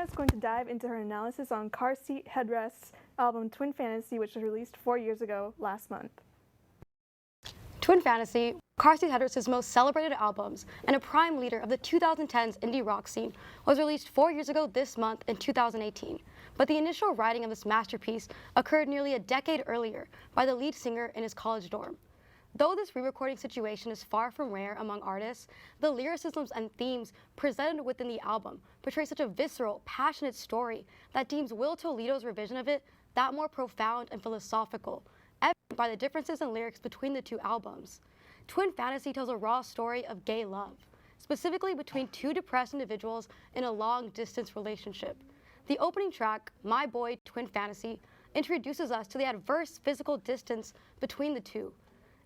is going to dive into her analysis on Car Seat Headrest's album Twin Fantasy, which was released 4 years ago last month. Twin Fantasy, Car Seat Headrest's most celebrated albums and a prime leader of the 2010s indie rock scene, was released 4 years ago this month in 2018. But the initial writing of this masterpiece occurred nearly a decade earlier by the lead singer in his college dorm. Though this re-recording situation is far from rare among artists, the lyricisms and themes presented within the album portray such a visceral, passionate story that deems Will Toledo's revision of it that more profound and philosophical, evident by the differences in lyrics between the two albums. Twin Fantasy tells a raw story of gay love, specifically between two depressed individuals in a long-distance relationship. The opening track, My Boy, Twin Fantasy, introduces us to the adverse physical distance between the two,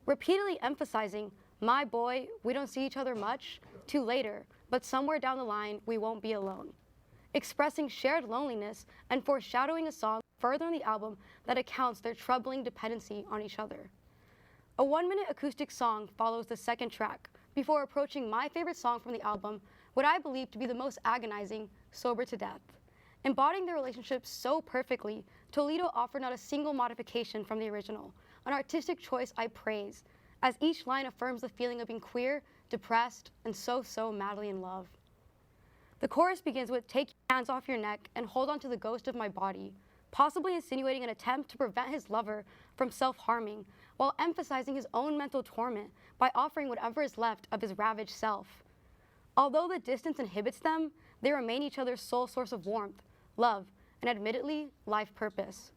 repeatedly emphasizing, my boy, we don't see each other much, to later, but somewhere down the line, we won't be alone. Expressing shared loneliness and foreshadowing a song further in the album that accounts their troubling dependency on each other. A 1-minute acoustic song follows the second track, before approaching my favorite song from the album, what I believe to be the most agonizing, Sober to Death. Embodying their relationship so perfectly, Toledo offered not a single modification from the original, an artistic choice I praise, as each line affirms the feeling of being queer, depressed, and so madly in love. The chorus begins with, take your hands off your neck and hold on to the ghost of my body, possibly insinuating an attempt to prevent his lover from self-harming, while emphasizing his own mental torment by offering whatever is left of his ravaged self. Although the distance inhibits them, they remain each other's sole source of warmth, love, and admittedly, life purpose.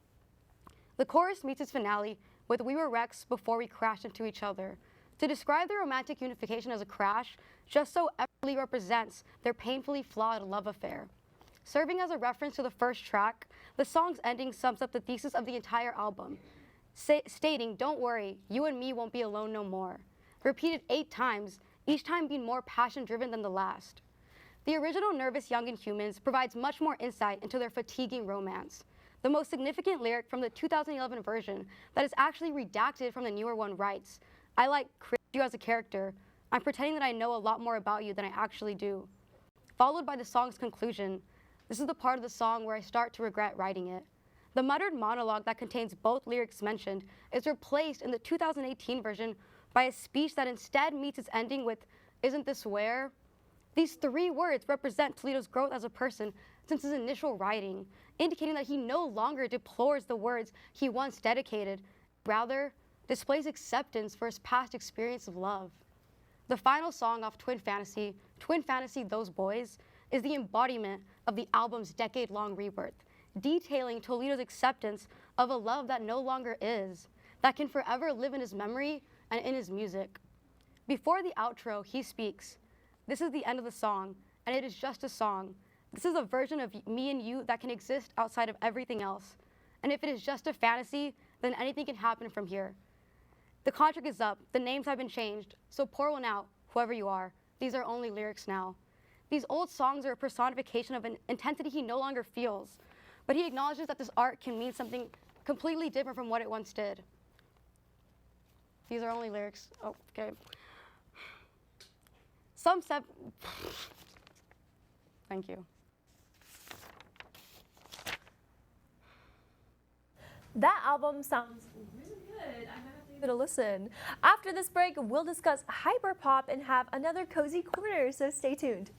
The chorus meets its finale with we were wrecks before we crashed into each other. To describe their romantic unification as a crash just so evidently represents their painfully flawed love affair. Serving as a reference to the first track, the song's ending sums up the thesis of the entire album, stating, don't worry, you and me won't be alone no more. Repeated 8 times, each time being more passion-driven than the last. The original Nervous Young and Humans provides much more insight into their fatiguing romance. The most significant lyric from the 2011 version that is actually redacted from the newer one writes, I like you as a character. I'm pretending that I know a lot more about you than I actually do. Followed by the song's conclusion. This is the part of the song where I start to regret writing it. The muttered monologue that contains both lyrics mentioned is replaced in the 2018 version by a speech that instead meets its ending with, isn't this where? These 3 words represent Toledo's growth as a person since his initial writing, indicating that he no longer deplores the words he once dedicated, rather displays acceptance for his past experience of love. The final song off Twin Fantasy, Those Boys, is the embodiment of the album's decade-long rebirth, detailing Toledo's acceptance of a love that no longer is, that can forever live in his memory and in his music. Before the outro, he speaks, this is the end of the song, and it is just a song. This is a version of me and you that can exist outside of everything else. And if it is just a fantasy, then anything can happen from here. The contract is up, the names have been changed, so pour one out, whoever you are. These are only lyrics now. These old songs are a personification of an intensity he no longer feels, but he acknowledges that this art can mean something completely different from what it once did. These are only lyrics, oh, okay. Thank you. That album sounds really good. I might have to give it a listen. After this break, we'll discuss hyperpop and have another cozy corner, so stay tuned.